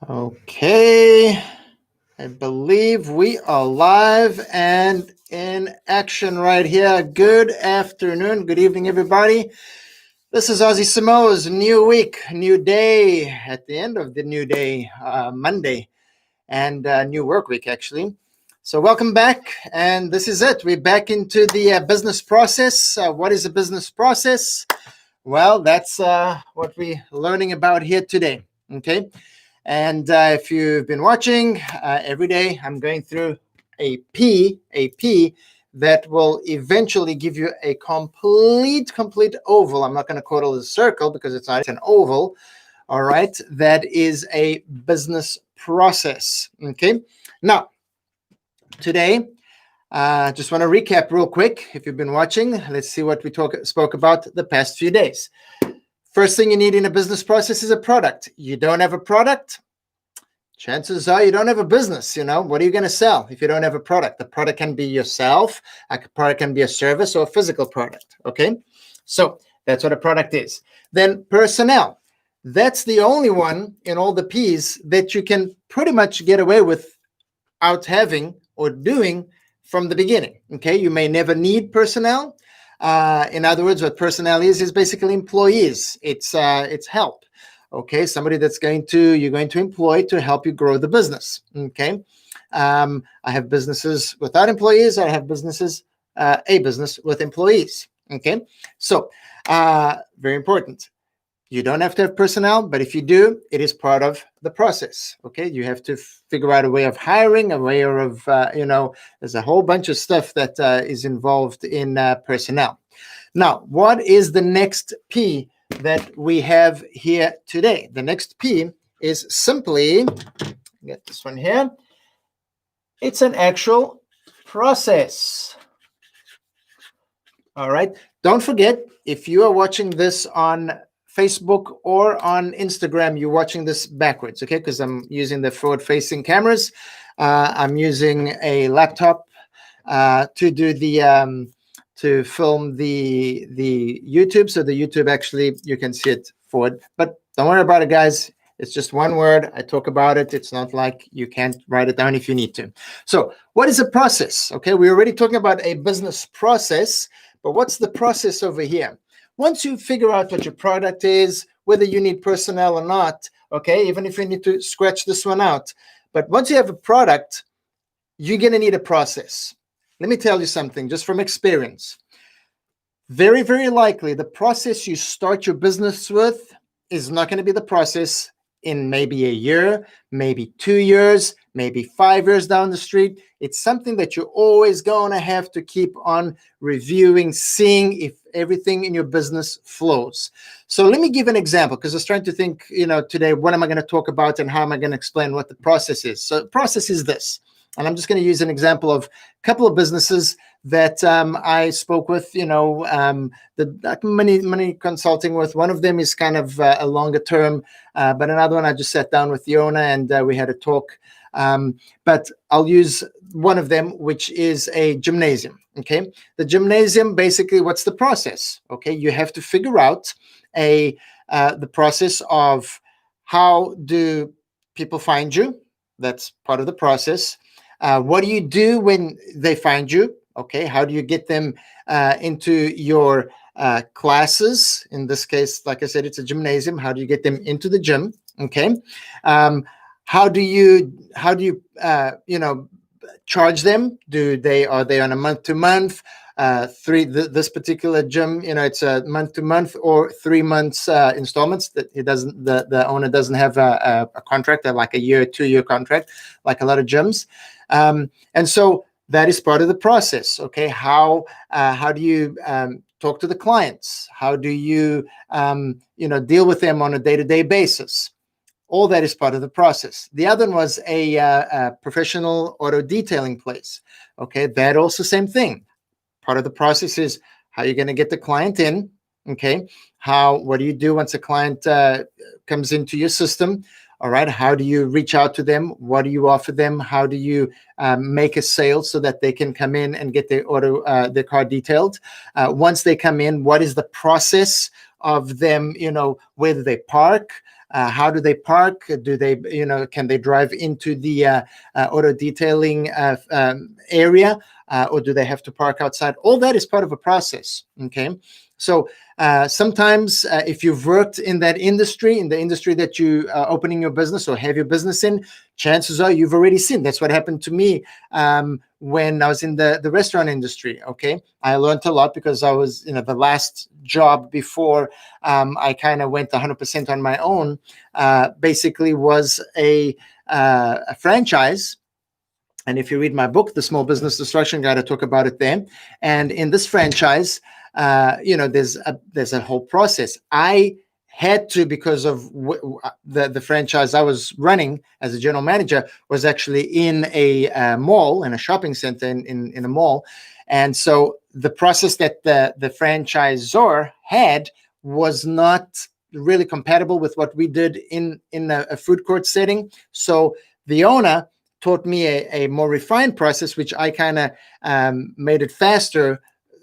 Okay, I believe we are live and in action right here. Good afternoon, good evening, everybody. This is Ozzy Samoa's new week, new day, at the end of the new day, Monday, and new work week, actually. So, welcome back, and this is it. We're back into the business process. What is a business process? Well, that's what we're learning about here today. Okay. And if you've been watching, every day I'm going through a P that will eventually give you a complete oval. I'm not going to call it a circle because it's not, it's an oval. All right. That is a business process. Okay. Now, today, just want to recap real quick. If you've been watching, let's see what we spoke about the past few days. First thing you need in a business process is a product. You don't have a product, chances are you don't have a business. What are you going to sell if you don't have a product? The product can be yourself, a product can be a service or a physical product. Okay, so that's what a product is. Then personnel. That's the only one in all the P's that you can pretty much get away without having or doing from the beginning. Okay, you may never need personnel. In other words, what personnel is basically employees. It's help. Okay, somebody that's you're going to employ to help you grow the business. Okay, I have businesses without employees. I have a business with employees. Okay, so very important. You don't have to have personnel, but if you do, it is part of the process. Okay, you have to figure out a way of hiring, a way of, there's a whole bunch of stuff that is involved in personnel. Now, what is the next P that we have here today? The next P is simply, get this one here, it's an actual process. All right, don't forget, if you are watching this on Facebook or on Instagram, you're watching this backwards, okay? Because I'm using the forward-facing cameras. I'm using a laptop to do the to film the YouTube. So the YouTube actually you can see it forward, but don't worry about it, guys. It's just one word. I talk about it. It's not like you can't write it down if you need to. So what is a process? Okay, we're already talking about a business process, but what's the process over here? Once you figure out what your product is, whether you need personnel or not, okay, even if you need to scratch this one out, but once you have a product, you're going to need a process. Let me tell you something just from experience. Very, very likely the process you start your business with is not going to be the process in maybe a year, maybe 2 years, maybe 5 years down the street. It's something that you're always going to have to keep on reviewing, seeing if everything in your business flows. So let me give an example, because I was trying to think, today, what am I going to talk about and how am I going to explain what the process is? So the process is this. And I'm just going to use an example of a couple of businesses that I spoke with, the money consulting with. One of them is kind of a longer term, but another one I just sat down with the owner and we had a talk. But I'll use one of them, which is a gymnasium. Okay, the gymnasium, basically, what's the process? Okay, you have to figure out the process of how do people find you. That's part of the process. What do you do when they find you? Okay, how do you get them into your classes? In this case, like I said, it's a gymnasium. How do you get them into the gym? Okay, how do you charge them? Are they on a month to month? This particular gym, it's a month to month or 3 months installments. That the owner doesn't have a contract, like a year, 2 year contract, like a lot of gyms. And so that is part of the process. Okay, how do you talk to the clients? How do you deal with them on a day-to-day basis? All that is part of the process. The other one was a professional auto detailing place. Okay, that also same thing. Part of the process is how you're going to get the client in. Okay, what do you do once a client comes into your system? All right, how do you reach out to them? What do you offer them? How do you make a sale so that they can come in and get their car detailed? Once they come in, what is the process of them? Where do they park? How do they park? Do they, can they drive into the auto detailing area, or do they have to park outside? All that is part of a process. Okay, so sometimes if you've worked in that industry, in the industry that you are opening your business or have your business in, chances are you've already seen. That's what happened to me when I was in the restaurant industry. Okay, I learned a lot because I was, the last job before I kind of went 100% on my own, basically was a franchise. And if you read my book, The Small Business Destruction Guide, I talk about it there. And in this franchise, there's a whole process. I had to, because of the franchise I was running as a general manager was actually in a mall, in a shopping center, in a mall. And so the process that the franchisor had was not really compatible with what we did in a food court setting. So the owner taught me a more refined process, which I kind of made it faster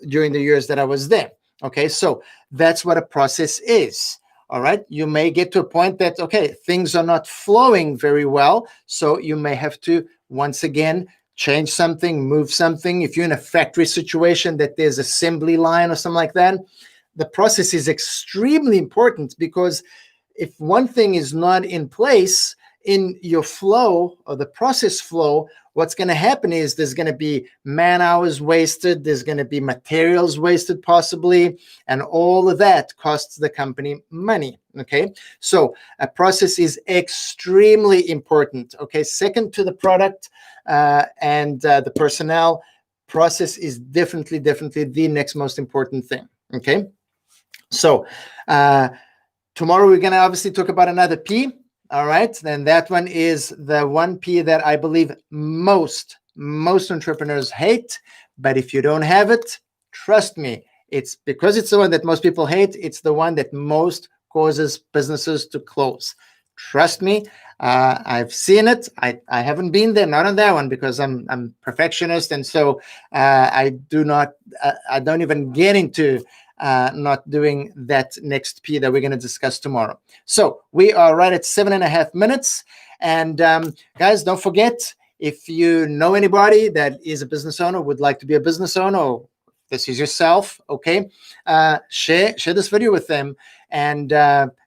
during the years that I was there. Okay, so that's what a process is. All right, you may get to a point that, okay, things are not flowing very well. So you may have to, once again, change something, move something. If you're in a factory situation that there's assembly line or something like that, the process is extremely important, because if one thing is not in place in your flow or the process flow, what's going to happen is there's going to be man hours wasted, there's going to be materials wasted possibly, and all of that costs the company money. Okay, so a process is extremely important. Okay, second to the product and the personnel, process is definitely the next most important thing. Okay, so tomorrow we're going to obviously talk about another P. All right, then that one is the one P that I believe most entrepreneurs hate. But if you don't have it, trust me, it's because it's the one that most people hate. It's the one that most causes businesses to close. Trust me, I've seen it. I haven't been there, not on that one, because I'm perfectionist, and so I don't even get into not doing that next P that we're going to discuss tomorrow. So we are right at 7.5 minutes. And guys, don't forget, if you know anybody that is a business owner, would like to be a business owner, or this is yourself, okay, share this video with them, and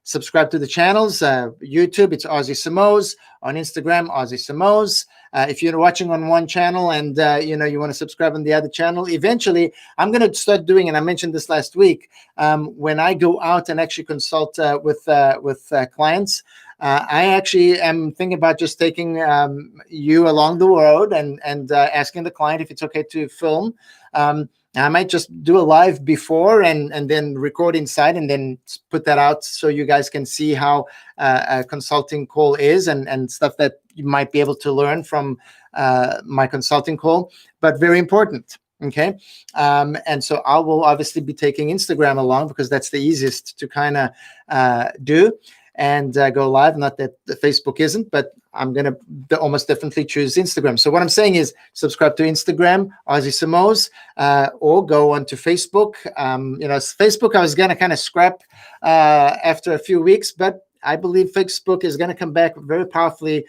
subscribe to the channels. YouTube, it's Ozzy Simoes. On Instagram, Ozzy Simoes. If you're watching on one channel and you want to subscribe on the other channel, eventually I'm going to start doing, and I mentioned this last week, when I go out and actually consult with clients, I actually am thinking about just taking you along the road and asking the client if it's okay to film. I might just do a live before and then record inside and then put that out so you guys can see how a consulting call is and stuff that you might be able to learn from my consulting call, but very important. Okay. And so I will obviously be taking Instagram along, because that's the easiest to kind of do and go live. Not that the Facebook isn't, but I'm going to almost definitely choose Instagram. So what I'm saying is subscribe to Instagram, Ozzy Simoes, or go onto Facebook. Facebook I was going to kind of scrap after a few weeks, but I believe Facebook is going to come back very powerfully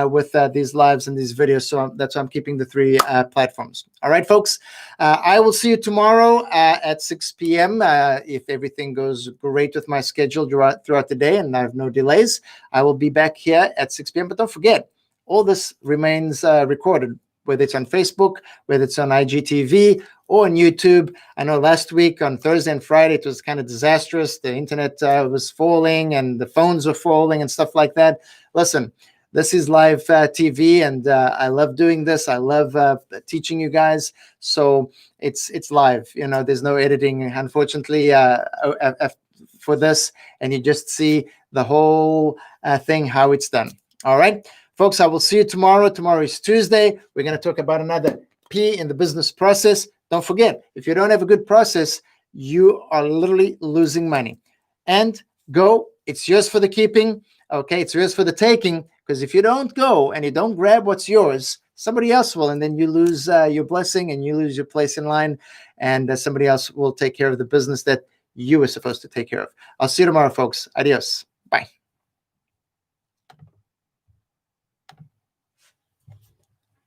with these lives and these videos. So that's why I'm keeping the three platforms. All right, folks. I will see you tomorrow at 6 p.m. If everything goes great with my schedule throughout the day and I have no delays, I will be back here at 6 p.m. But don't forget, all this remains recorded, whether it's on Facebook, whether it's on IGTV, or on YouTube. I know last week on Thursday and Friday, it was kind of disastrous. The internet was falling and the phones were falling and stuff like that. Listen, this is live TV, and I love doing this. I love teaching you guys. So it's live. There's no editing, unfortunately, for this. And you just see the whole thing, how it's done. All right, folks, I will see you tomorrow. Tomorrow is Tuesday. We're going to talk about another P in the business process. Don't forget, if you don't have a good process, you are literally losing money. And go, it's yours for the keeping. Okay, it's yours for the taking. Because if you don't go and you don't grab what's yours, somebody else will, and then you lose your blessing and you lose your place in line, and somebody else will take care of the business that you were supposed to take care of. I'll see you tomorrow, folks. Adios.